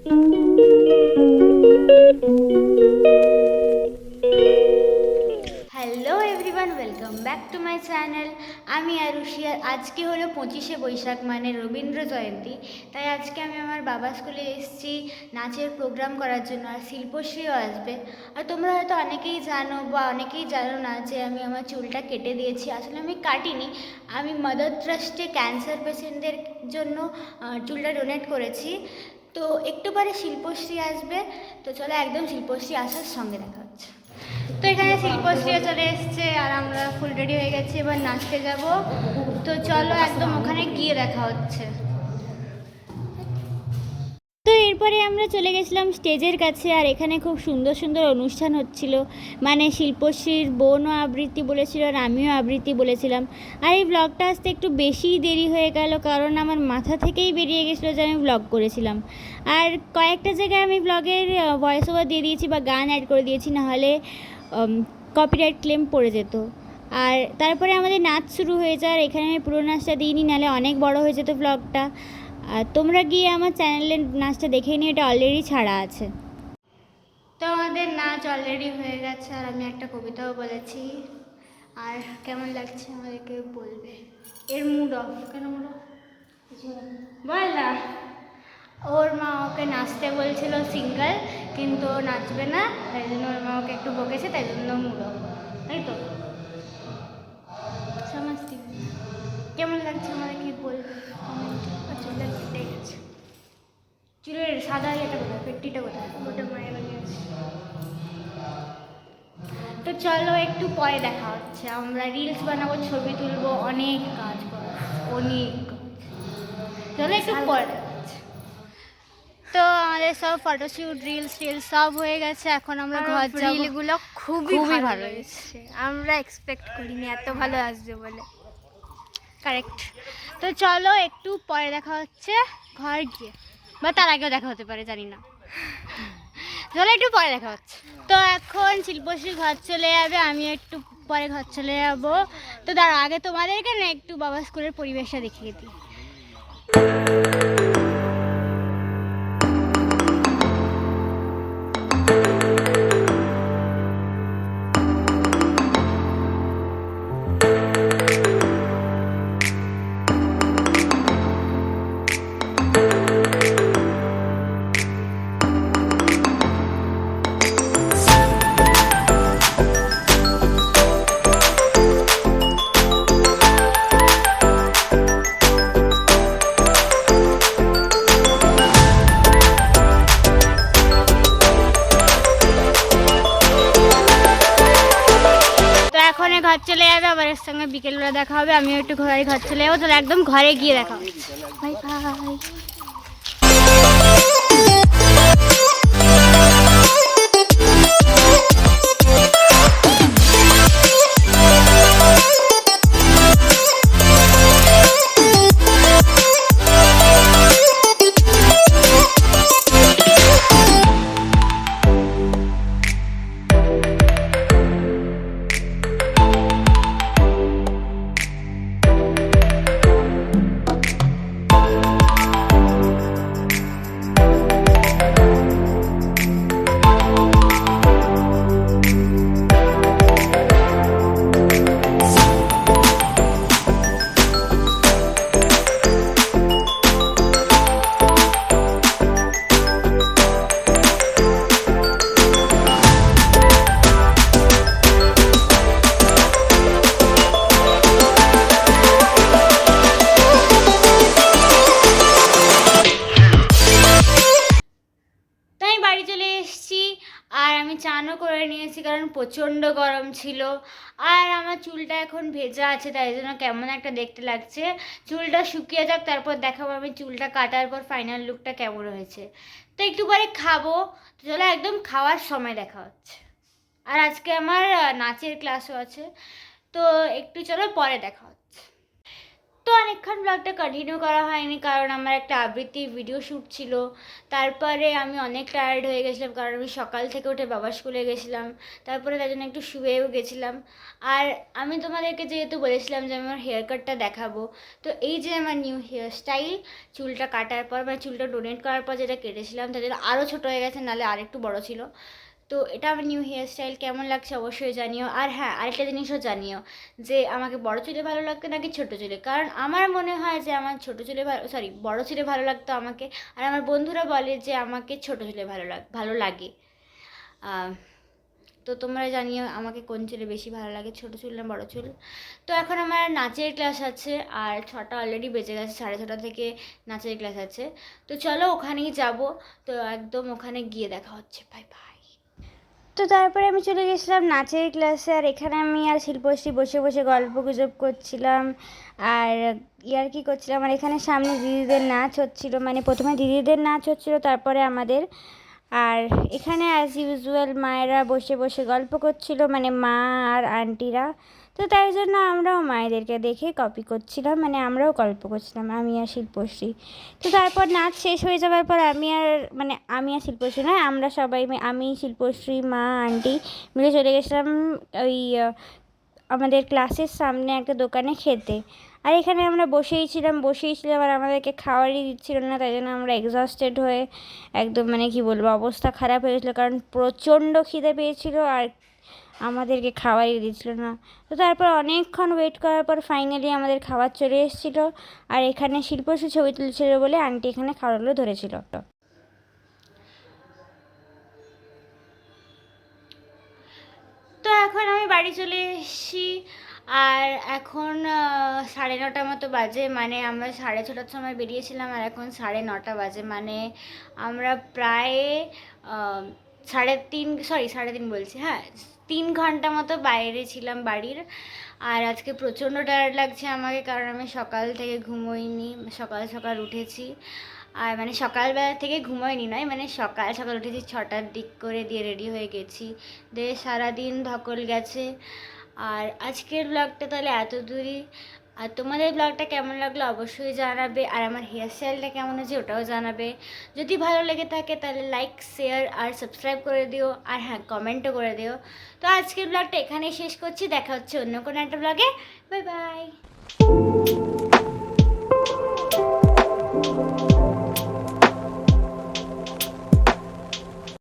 Hello everyone, welcome back to my channel. আমি আরুষি। আজকে হলো 25শে বৈশাখ, মানে রবীন্দ্র জয়ন্তী। তাই আজকে আমি আমার বাবা স্কুলে এসেছি নাচের প্রোগ্রাম করার জন্য, আর শিল্পশ্রীও আসবে। আর তোমরা হয়তো অনেকেই জানো বা অনেকেই জানো না যে আমি আমার চুলটা কেটে দিয়েছি। আসলে আমি কাটিনি, আমি মাদার ট্রাস্টে ক্যান্সার পেশেন্টদের জন্য চুলটা ডোনেট করেছি। তো একটু পরে শিল্পশ্রী আসবে, তো চলো একদম শিল্পশ্রী আসার সঙ্গে দেখা হচ্ছে। তো এখানে শিল্পশ্রীও চলে এসছে আর আমরা ফুল রেডি হয়ে গেছি, এবার নাচতে যাব। তো চলো একদম ওখানে গিয়ে দেখা হচ্ছে। তো এরপরে আমরা চলে গেছিলাম স্টেজের কাছে, আর এখানে খুব সুন্দর সুন্দর অনুষ্ঠান হচ্ছিল। মানে শিল্পশ্রীর বোনও আবৃত্তি বলেছিল আর আমিও আবৃত্তি বলেছিলাম। আর এই ব্লগটা আসতে একটু বেশিই দেরি হয়ে গেল, কারণ আমার মাথা থেকেই বেরিয়ে গেছিলো যে আমি ব্লগ করেছিলাম। আর কয়েকটা জায়গায় আমি ব্লগের ভয়েস ওভার দিয়ে দিয়েছি বা গান অ্যাড করে দিয়েছি, নাহলে কপিরাইট ক্লেম পড়ে যেত। আর তারপরে আমাদের নাচ শুরু হয়ে যায়। এখানে আমি পুরো নাচটা দিইনি, নাহলে অনেক বড় হয়ে যেত ব্লগটা। আর তোমরা গিয়ে আমার চ্যানেলের নাচটা দেখে নিয়ে, এটা অলরেডি ছাড়া আছে। তো আমাদের নাচ অলরেডি হয়ে গেছে, আর আমি একটা কবিতাও বলেছি। আর কেমন লাগছে আমাদেরকে বলবে। এর মুড অফ কেন? মুড অফ বল না। ওর মা ওকে নাচতে বলছিল সিঙ্গেল, কিন্তু ও নাচবে না, তাই জন্য ওর মা ওকে একটু বকেছে, তাই জন্য মুড অফ। তাই তো সমস্তি। কেমন লাগছে আমাদের কি বলবে কমেন্টে। ঠিক আছে। চুলের সাদা ইয়েটা কোথায়, পেট্টিটা কোথায়? ওটা মায়ের বানিয়েছে। তো চলো একটু পরে দেখা হচ্ছে। আমরা রিলস বানাবো, ছবি তুলবো, অনেক কাজ করবো, অনেক কাজ। চলো একটু পরে দেখা হচ্ছে। তো আমাদের সব ফটোশ্যুট রিলস সব হয়ে গেছে, এখন আমরা ঘর যাব। রিলগুলো খুবই ভালো লেগেছে। এসেছে, আমরা এক্সপেক্ট করিনি এত ভালো আসবে বলে। কারেক্ট। তো চলো একটু পরে দেখা হচ্ছে ঘর গিয়ে, বা তার আগেও দেখা হতে পারে, জানি না। চলো একটু পরে দেখা হচ্ছে। তো এখন শিল্পশ্রী ঘর চলে যাবে, আমি একটু পরে ঘর চলে যাব। তো তার আগে তোমাদেরকে না একটু বাবা স্কুলের পরিবেশটা দেখিয়ে দিই। এখন ঘর চলে যাবে, আবার এর সঙ্গে বিকেলবেলা দেখা হবে। আমিও একটু ঘরে ঘর চলে যাবো। তাহলে একদম ঘরে গিয়ে দেখা হচ্ছে। Bye bye. তাই বাড়ি চলে এসেছি, আর আমি চানও করে নিয়েছি, কারণ প্রচণ্ড গরম ছিল। আর আমার চুলটা এখন ভেজা আছে, তাই জন্য কেমন একটা দেখতে লাগছে। চুলটা শুকিয়ে যাক, তারপর দেখাবো আমি চুলটা কাটার পর ফাইনাল লুকটা কেমন হয়েছে। তো একটু পরে খাবো, তো চলো একদম খাওয়ার সময় দেখা হচ্ছে। আর আজকে আমার নাচের ক্লাসও আছে, তো একটু চলো পরে দেখা হচ্ছে। তো অনেকক্ষণ ব্লগটা কন্টিনিউ করা হয়নি, কারণ আমার একটা আবৃত্তি ভিডিও শ্যুট ছিল। তারপরে আমি অনেক টায়ার্ড হয়ে গেছিলাম, কারণ আমি সকাল থেকে উঠে বাবা স্কুলে গেছিলাম। তারপরে তার জন্য একটু শুয়েও গেছিলাম। আর আমি তোমাদেরকে যেহেতু বলেছিলাম যে আমি আমার হেয়ার কাটটা দেখাবো, তো এই যে আমার নিউ হেয়ার স্টাইল, চুলটা কাটার পর মানে চুলটা ডোনেট করার পর যেটা কেটেছিলাম তাদের আরও ছোটো হয়ে গেছে, নাহলে আরেকটু বড় ছিল। তো এটা আমার নিউ হেয়ার স্টাইল, কেমন লাগছে অবশ্যই জানিও। আর হ্যাঁ, আরেকটা জিনিসও জানিও যে আমাকে বড় চুলে ভালো লাগতো নাকি ছোট চুলে, কারণ আমার মনে হয় যে আমার ছোট চুলে বড় চুলে ভালো লাগতো আমাকে। আর আমার বন্ধুরা বলে যে আমাকে ছোট চুলে ভালো লাগে। তো তোমরা জানিও আমাকে কোন চুলে বেশি ভালো লাগে, ছোট চুল না বড় চুল। তো এখন আমার নাচের ক্লাস আছে, আর 6টা অলরেডি বেজে গেছে, 6:30 থেকে নাচের ক্লাস আছে। তো চলো ওখানেই যাব। তো একদম ওখানে গিয়ে দেখা হচ্ছে, বাই বাই। তো তারপরে আমি চলে গেছিলাম নাচের ক্লাসে, আর এখানে আমি আর শিল্পশ্রী বসে বসে গল্প গুজব করছিলাম আর ইয়ার্কি করছিলাম। আর এখানে সামনে দিদিদের নাচ হচ্ছিলো, মানে প্রথমে দিদিদের নাচ হচ্ছিলো, তারপরে আমাদের। আর এখানে অ্যাজ ইউজুয়াল মায়েরা বসে বসে গল্প করছিল, মানে মা আর আন্টিরা। তো তাই জন্য আমরাও মায়েদেরকে দেখে কপি করছিলাম, মানে আমরাও গল্প করছিলাম, আমি আর শিল্পশ্রী। তো তারপর নাচ শেষ হয়ে যাওয়ার পর আমি আর শিল্পশ্রী নয়, আমরা সবাই আমি, শিল্পশ্রী, মা, আন্টি মিলে চলে গেছিলাম ওই আমাদের ক্লাসের সামনে একটা দোকানে খেতে। আর এখানে আমরা বসেই ছিলাম আর আমাদেরকে খাওয়ারই দিচ্ছিল না, তাই জন্য আমরা এক্সস্টেড হয়ে একদম মানে কি বলবো অবস্থা খারাপ হয়ে গেছিলো, কারণ প্রচণ্ড খিদে পেয়েছিল আর আমাদেরকে খাওয়ারই দিচ্ছিল না। তো তারপর অনেকক্ষণ ওয়েট করার পর ফাইনালি আমাদের খাবার চলে এসেছিলো। আর এখানে শিল্পশ্রী ছবি তুলছিল বলে আন্টি এখানে খাবারগুলো ধরেছিল। তো এখন আমি বাড়ি চলে এসেছি, আর এখন 9:30 মতো বাজে, মানে আমরা 6:30টার সময় বেরিয়েছিলাম আর এখন 9:30 বাজে, মানে আমরা প্রায় 3.5 বলছি, হ্যাঁ 3 ঘন্টা মতো বাইরে ছিলাম বাড়ির। আর আজকে প্রচণ্ড টায়ার্ড লাগছে আমাকে, কারণ আমি সকাল থেকে ঘুমোইনি, সকাল সকাল উঠেছি। আর মানে সকালবেলা থেকে ঘুমোইনি নয়, মানে সকাল সকাল উঠেছি 6টার দিক করে, দিয়ে রেডি হয়ে গেছি, দিয়ে সারাদিন ধকল গেছে। আর আজকের ব্লগটা তাহলে এত দূরই। আর তোমাদের ব্লগটা কেমন লাগলো অবশ্যই জানাবে, আর আমার হেয়ার স্টাইলটা কেমন হয়েছে ওটাও জানাবে। যদি ভালো লেগে থাকে তাহলে লাইক, শেয়ার আর সাবস্ক্রাইব করে দিও, আর হ্যাঁ কমেন্টও করে দিও। তো আজকের ব্লগটা এখানেই শেষ করছি, দেখা হচ্ছে অন্য কোনো একটা ব্লগে। Bye bye.